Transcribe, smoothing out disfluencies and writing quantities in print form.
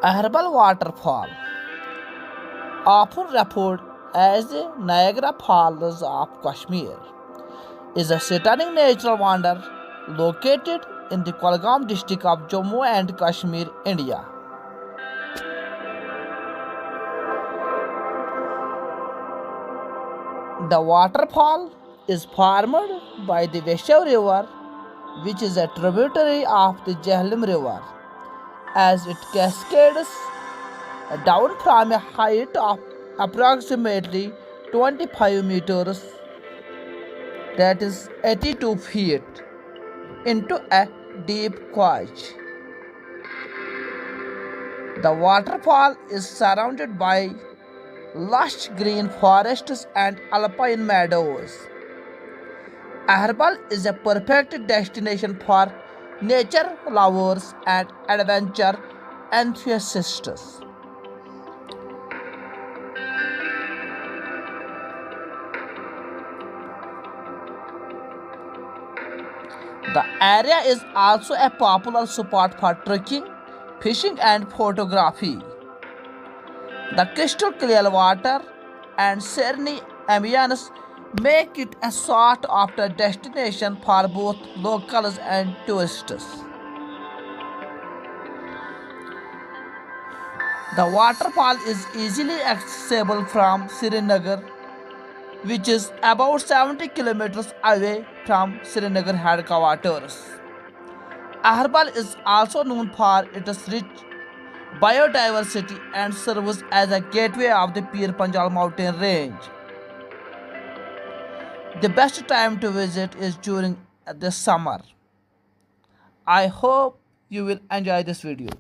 Ahrabal Waterfall, often referred as the Niagara Falls of Kashmir, is a stunning natural wonder located in the Kulgam district of Jammu and Kashmir, India. The waterfall is formed by the Veshav River, which is a tributary of the Jhelum River, as it cascades down from a height of approximately 25 meters, that is 82 feet, into a deep gorge. The waterfall is surrounded by lush green forests and alpine meadows. Ahrabal is a perfect destination for nature lovers and adventure enthusiasts. The area is also a popular spot for trekking, fishing, and photography. The crystal clear water and serene ambience make it a sought after destination for both locals and tourists. The waterfall is easily accessible from Srinagar, which is about 70 kilometers away from Srinagar headquarters. Ahrabal is also known for its rich biodiversity and serves as a gateway of the Pir Panjal mountain range. The best time to visit is during the summer. I hope you will enjoy this video.